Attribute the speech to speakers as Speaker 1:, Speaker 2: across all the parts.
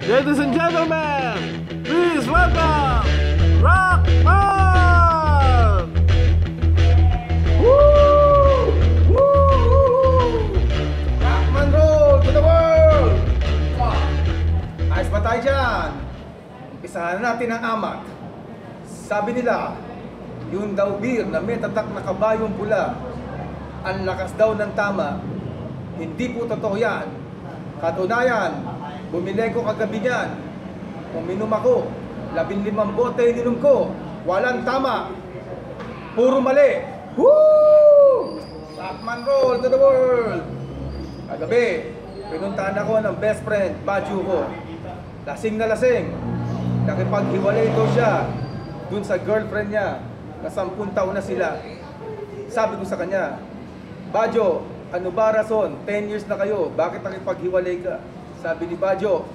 Speaker 1: Ladies and gentlemen, please welcome Rockman!
Speaker 2: Woo! Woo! Rockman roll to the world! Ayos ba tayo dyan? Umpisahan natin ang amat. Sabi nila, yun daw beer na may tatak na kabayong pula, ang lakas daw ng tama. Hindi po totoo yan. Katunayan, bumili ko kagabi niyan. Uminom ako, 15 bote ininom ko. Walang tama. Puro mali. Woo! Rockman roll to the world! Kagabi, pinuntahan ako ng best friend, Badyo ko. Lasing na lasing. Nakipaghiwalay daw siya dun sa girlfriend niya na 10 taon na sila. Sabi ko sa kanya, Badyo, ano ba rason? 10 years na kayo, bakit nakipaghiwalay ka? Sabi ni Badyo,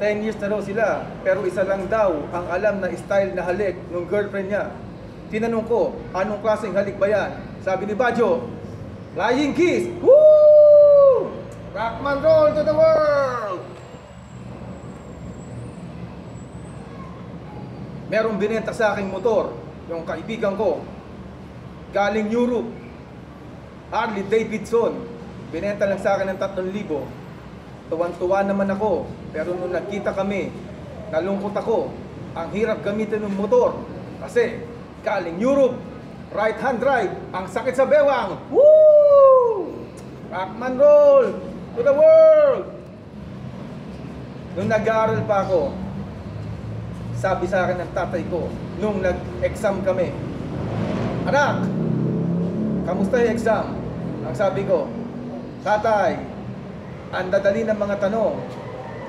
Speaker 2: 10 years na daw sila, pero isa lang daw ang alam na style na halik ng girlfriend niya. Tinanong ko, anong klaseng halik ba yan? Sabi ni Badyo, flying kiss! Woo! Rockman roll to the world! Merong binenta sa aking motor, yung kaibigan ko, galing Europe, Harley Davidson. Binenta lang sa akin ng 3,000. Tuwan-tuwa naman ako, pero nung nagkita kami, nalungkot ako. Ang hirap gamitin ng motor kasi galing Europe, right hand drive, ang sakit sa bewang. Woo! Rockman roll to the world! Nung nag-aaral pa ako, sabi sa akin ng tatay ko, nung nag-exam kami, anak, kamusta yung exam? Ang sabi ko, tatay, ang dadali ng mga tanong.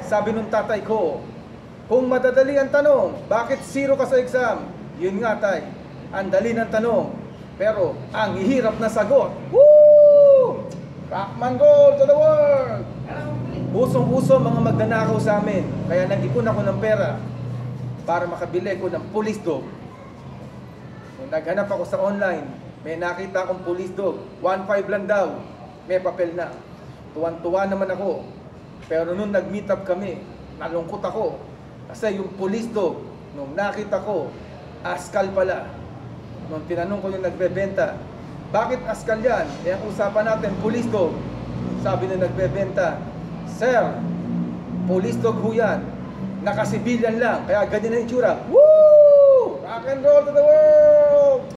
Speaker 2: Sabi nung tatay ko, kung madadali ang tanong, bakit 0 ka sa exam? Yun nga tay, ang dali ng tanong, pero ang hihirap na sagot. Woo! Rockman roll to the world! Usong-uso mga magnanakaw sa amin, kaya nag-ipon ako ng pera para makabili ko ng police dog. Nung naghanap ako sa online, may nakita akong police dog, 1.5 lang daw, may papel na. Tuwan-tuwa naman ako. Pero nung nag-meet up kami, nalungkot ako. Kasi yung police dog, nung nakita ko, askal pala. Nung tinanong ko yung nagbebenta, bakit askal yan? Eh ang usapan natin, police dog. Sabi na nagbebenta, sir, police dog ho yan. Nakasibilyan lang, kaya ganyan ang itsura. Woo! Rock and roll to the world!